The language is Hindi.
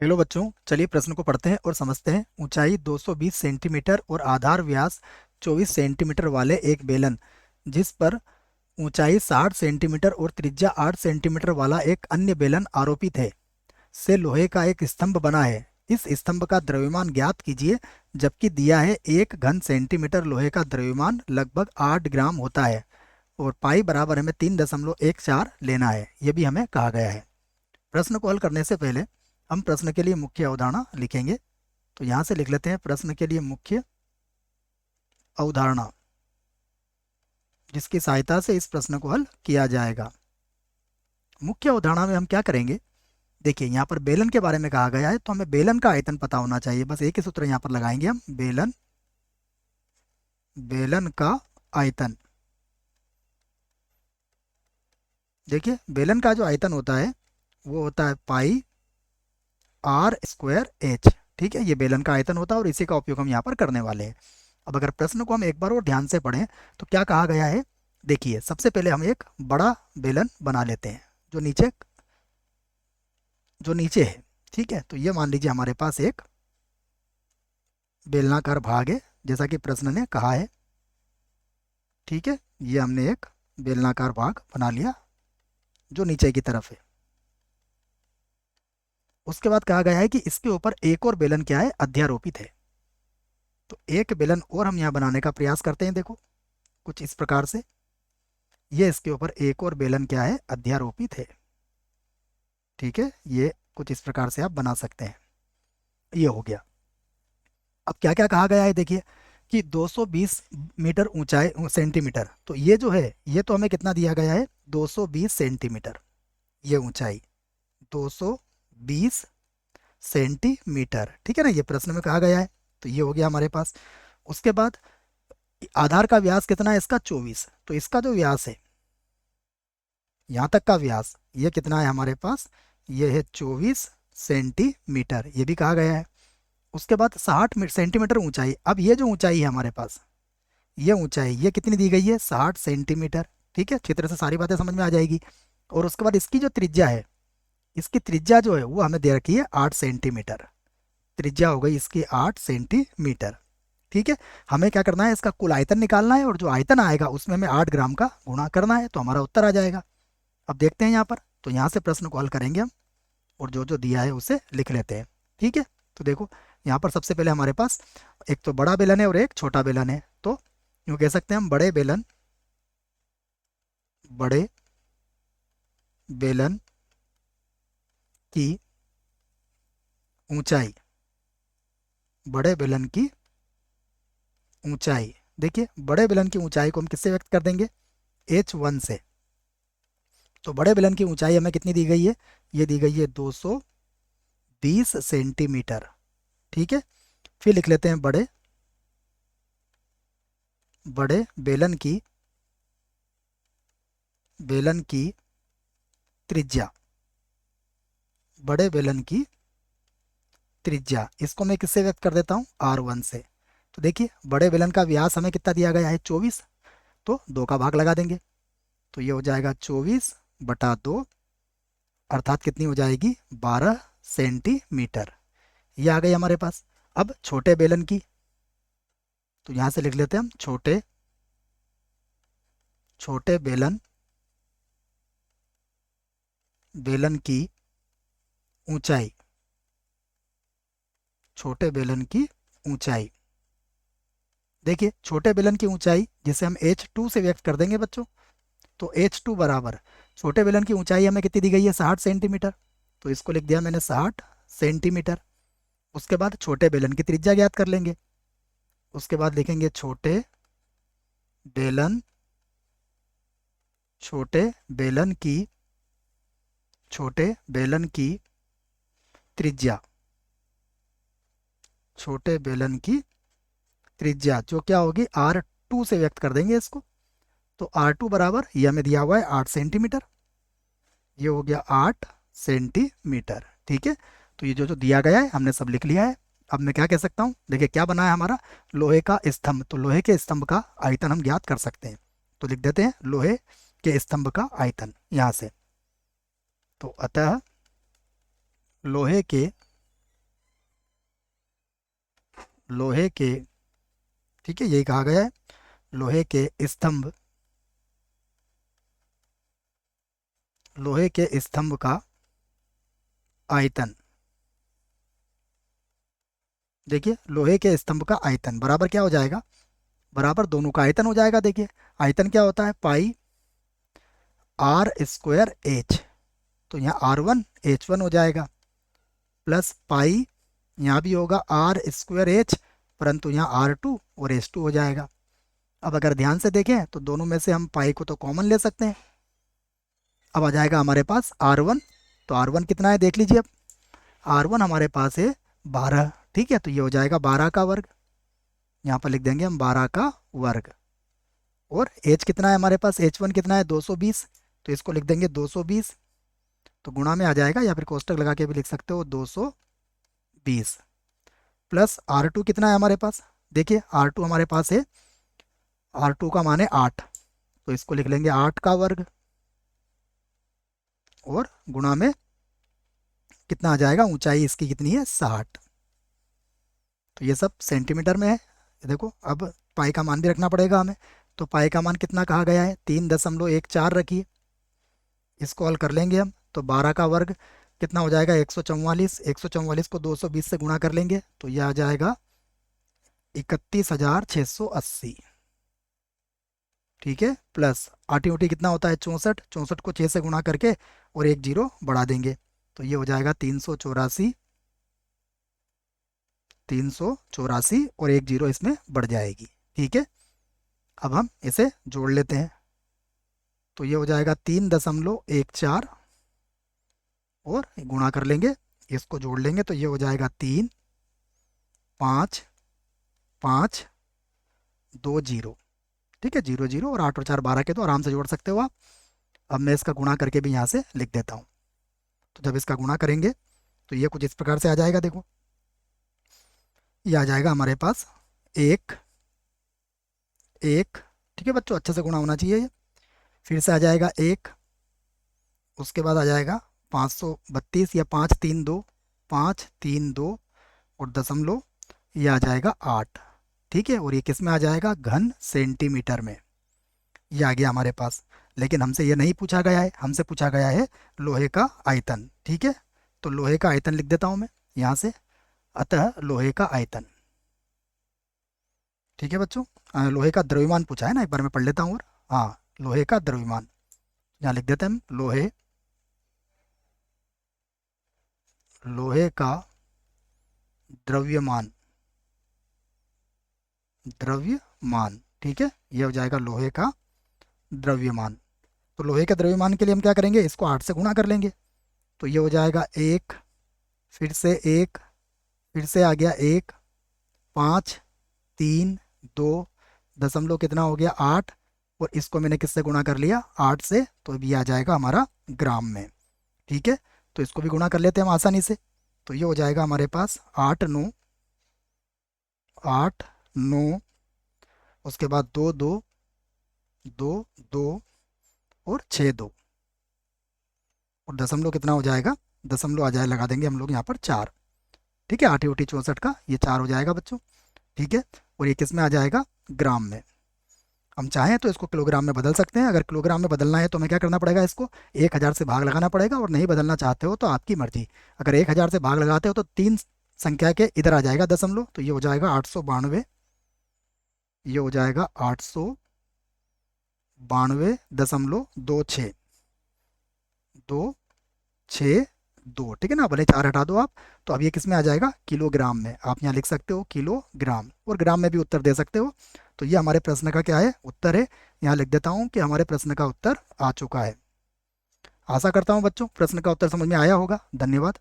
हेलो बच्चों, चलिए प्रश्न को पढ़ते हैं और समझते हैं। ऊंचाई 220 सेंटीमीटर और आधार व्यास 24 सेंटीमीटर वाले एक बेलन, जिस पर ऊंचाई 60 सेंटीमीटर और त्रिज्या 8 सेंटीमीटर वाला एक अन्य बेलन आरोपित है, से लोहे का एक स्तंभ बना है। इस स्तंभ का द्रव्यमान ज्ञात कीजिए, जबकि दिया है 1 घन सेंटीमीटर लोहे का द्रव्यमान लगभग 8 ग्राम होता है और पाई बराबर हमें 3.14 लेना है, यह भी हमें कहा गया है। प्रश्न को हल करने से पहले हम प्रश्न के लिए मुख्य अवधारणा लिखेंगे। तो यहाँ से लिख लेते हैं प्रश्न के लिए मुख्य अवधारणा, जिसकी सहायता से इस प्रश्न को हल किया जाएगा। मुख्य अवधारणा में हम क्या करेंगे, देखिए यहाँ पर बेलन के बारे में कहा गया है, तो हमें बेलन का आयतन पता होना चाहिए। बस एक ही सूत्र यहाँ पर लगाएंगे हम, बेलन बेलन का आयतन। देखिए बेलन का जो आयतन होता है वो होता है पाई आर स्क्वायर एच। ठीक है, ये बेलन का आयतन होता है और इसी का उपयोग हम यहाँ पर करने वाले हैं। अब अगर प्रश्न को हम एक बार और ध्यान से पढ़ें तो क्या कहा गया है। देखिए सबसे पहले हम एक बड़ा बेलन बना लेते हैं जो नीचे है। ठीक है, तो ये मान लीजिए हमारे पास एक बेलनाकार भाग है, जैसा कि प्रश्न ने कहा है। ठीक है, ये हमने एक बेलनाकार भाग बना लिया जो नीचे की तरफ है। उसके बाद कहा गया है कि इसके ऊपर एक और बेलन क्या है, अध्यारोपित है। तो एक बेलन और हम यहाँ बनाने का प्रयास करते हैं। देखो कुछ इस प्रकार से, ये इसके ऊपर एक और बेलन क्या है, अध्यारोपित है। ठीक है, ये कुछ इस प्रकार से आप बना सकते हैं। ये हो गया। अब क्या क्या कहा गया है, देखिए कि 220 मीटर ऊंचाई सेंटीमीटर, तो ये जो है ये तो हमें कितना दिया गया है, 220 सेंटीमीटर। ये ऊंचाई 220 सेंटीमीटर, ठीक है ना, ये प्रश्न में कहा गया है। तो ये हो गया हमारे पास। उसके बाद आधार का व्यास कितना है इसका, 24। तो इसका जो व्यास है, यहाँ तक का व्यास, ये कितना है हमारे पास, ये है 24 सेंटीमीटर, ये भी कहा गया है। उसके बाद 60 सेंटीमीटर ऊंचाई। अब ये जो ऊंचाई है हमारे पास, ये ऊंचाई ये कितनी दी गई है, 60 सेंटीमीटर। ठीक है, अच्छी तरह से सारी बातें समझ में आ जाएगी। और उसके बाद इसकी जो त्रिज्या है, इसकी त्रिज्या जो है वो हमें दे रखी है 8 सेंटीमीटर। त्रिज्या हो गई इसकी 8 सेंटीमीटर। ठीक है, हमें क्या करना है, इसका कुल आयतन निकालना है और जो आयतन आएगा उसमें हमें 8 ग्राम का गुणा करना है, तो हमारा उत्तर आ जाएगा। अब देखते हैं यहाँ पर, तो यहाँ से प्रश्न को हल करेंगे हम और जो जो दिया है उसे लिख लेते हैं। ठीक है, तो देखो यहाँ पर सबसे पहले हमारे पास एक तो बड़ा बेलन है और एक छोटा बेलन है। तो यूँ कह सकते हैं हम, बड़े बेलन की ऊंचाई, बड़े बेलन की ऊंचाई। देखिए बड़े बेलन की ऊंचाई को हम किससे व्यक्त कर देंगे, H1 से। तो बड़े बेलन की ऊंचाई हमें कितनी दी गई है, ये दी गई है 220 सेंटीमीटर। ठीक है, फिर लिख लेते हैं बड़े बड़े बेलन की त्रिज्या। बड़े बेलन की त्रिज्या, इसको मैं किससे व्यक्त कर देता हूँ, R1 से। तो देखिए बड़े बेलन का व्यास हमें कितना दिया गया है, 24। तो 2 का भाग लगा देंगे, तो ये हो जाएगा 24/2, अर्थात कितनी हो जाएगी, 12 सेंटीमीटर। ये आ गई हमारे पास। अब छोटे बेलन की, तो यहाँ से लिख लेते हैं हम छोटे बेलन बेलन की ऊंचाई। छोटे बेलन की ऊंचाई, देखिए छोटे बेलन की ऊंचाई जिसे हम H2 से व्यक्त कर देंगे बच्चों। तो H2 बराबर, छोटे बेलन की ऊंचाई हमें कितनी दी गई है, 60 सेंटीमीटर। तो इसको लिख दिया मैंने 60 सेंटीमीटर। उसके बाद छोटे बेलन की त्रिज्या ज्ञात कर लेंगे। उसके बाद लिखेंगे बेलन छोटे बेलन की छोटे बेलन की त्रिज्या। छोटे बेलन की त्रिज्या जो क्या होगी, R2 से व्यक्त कर देंगे इसको। तो R2 बराबर, ये हमें दिया हुआ है 8 सेंटीमीटर, ये हो गया 8 सेंटीमीटर। ठीक है, तो ये जो जो दिया गया है हमने सब लिख लिया है। अब मैं क्या कह सकता हूँ, देखिए क्या बना है हमारा, लोहे का स्तंभ। तो लोहे के स्तंभ का आयतन हम ज्ञात कर सकते हैं। तो लिख देते हैं लोहे के स्तंभ का आयतन यहाँ से। तो अतः लोहे के लोहे के, ठीक है, यही कहा गया है, लोहे के स्तंभ, लोहे के स्तंभ का आयतन, देखिए लोहे के स्तंभ का आयतन बराबर क्या हो जाएगा, बराबर दोनों का आयतन हो जाएगा। देखिए आयतन क्या होता है, पाई आर स्क्वायर एच, तो यहाँ R1 H1 हो जाएगा, प्लस पाई यहाँ भी होगा आर स्क्वायर एच, परंतु यहाँ R2 और H2 हो जाएगा। अब अगर ध्यान से देखें तो दोनों में से हम पाई को तो कॉमन ले सकते हैं। अब आ जाएगा हमारे पास R1, तो R1 कितना है देख लीजिए। अब R1 हमारे पास है 12, ठीक है, तो ये हो जाएगा 12 का वर्ग, यहाँ पर लिख देंगे हम 12 का वर्ग। और H कितना है हमारे पास, H1 कितना है 220, तो इसको लिख देंगे 220, तो गुणा में आ जाएगा, या फिर कोष्टक लगा के भी लिख सकते हो 220, प्लस R2 कितना है हमारे पास, देखिए R2 हमारे पास है, R2 का मान है 8, तो इसको लिख लेंगे 8 का वर्ग, और गुणा में कितना आ जाएगा, ऊंचाई इसकी कितनी है 60, तो ये सब सेंटीमीटर में है। ये देखो अब पाई का मान भी रखना पड़ेगा हमें, तो पाई का मान कितना कहा गया है, 3.14 रखिए, इसको हल कर लेंगे हम, तो 12 का वर्ग कितना हो जाएगा 144, 144 को 220 से गुणा कर लेंगे, तो ये आ जाएगा 31,680, ठीक है, प्लस आटी उटी कितना होता है 64, 64 को 6 से गुणा करके और एक जीरो बढ़ा देंगे, तो ये हो जाएगा 384, 384 और एक जीरो इसमें बढ़ जाएगी, ठीक है। अब हम इसे जोड़ लेते हैं, तो ये हो जाएगा 3.14 और गुणा कर लेंगे, इसको जोड़ लेंगे, तो ये हो जाएगा 3 5 5 2 जीरो, ठीक है, 0 0 और 8 और 4 12 के, तो आराम से जोड़ सकते हो आप। अब मैं इसका गुणा करके भी यहाँ से लिख देता हूँ, तो जब इसका गुणा करेंगे तो ये कुछ इस प्रकार से आ जाएगा, देखो ये आ जाएगा हमारे पास एक एक, ठीक है बच्चों, अच्छे से गुणा होना चाहिए ये, फिर से आ जाएगा एक, उसके बाद आ जाएगा 532 या 532, 532 और दशमलव, ये आ जाएगा 8, ठीक है, और ये किस में आ जाएगा, घन सेंटीमीटर में, ये आ गया हमारे पास। लेकिन हमसे ये नहीं पूछा गया है, हमसे पूछा गया है लोहे का आयतन, ठीक है, तो लोहे का आयतन लिख देता हूँ मैं यहाँ से, अतः लोहे का आयतन, ठीक है बच्चों, लोहे का द्रव्यमान पूछा है ना, एक बार मैं पढ़ लेता हूँ, और हाँ लोहे का द्रव्यमान, यहाँ लिख देते हैं हम, लोहे लोहे का द्रव्यमान, द्रव्यमान, ठीक है, ये हो जाएगा लोहे का द्रव्यमान। तो लोहे के द्रव्यमान के लिए हम क्या करेंगे, इसको 8 से गुणा कर लेंगे, तो ये हो जाएगा एक, फिर से एक, फिर से आ गया एक, 5 3 2 दशमलव कितना हो गया 8, और इसको मैंने किससे गुणा कर लिया 8 से, तो भी आ जाएगा हमारा ग्राम में, ठीक है, तो इसको भी गुणा कर लेते हैं हम आसानी से, तो ये हो जाएगा हमारे पास 8 9 8 9, उसके बाद 2 2 2 2 और 6 2, और दशमलव कितना हो जाएगा, दशमलव आ जाए लगा देंगे हम लोग यहाँ पर 4, ठीक है, 8 उठी 64 का ये 4 हो जाएगा बच्चों, ठीक है, और ये किस में आ जाएगा, ग्राम में। हम चाहें तो इसको किलोग्राम में बदल सकते हैं, अगर किलोग्राम में बदलना है तो हमें क्या करना पड़ेगा, इसको 1000 से भाग लगाना पड़ेगा, और नहीं बदलना चाहते हो तो आपकी मर्जी, अगर 1000 से भाग लगाते हो तो 3 संख्या के इधर आ जाएगा दशमलव, तो ये हो जाएगा 892, ये हो जाएगा 892.26 262, ठीक है ना, भले 4 हटा दो आप, तो अब ये किस में आ जाएगा, किलोग्राम में, आप यहाँ लिख सकते हो किलोग्राम, और ग्राम में भी उत्तर दे सकते हो। तो ये हमारे प्रश्न का क्या है, उत्तर है, यहाँ लिख देता हूँ कि हमारे प्रश्न का उत्तर आ चुका है। आशा करता हूँ बच्चों प्रश्न का उत्तर समझ में आया होगा, धन्यवाद।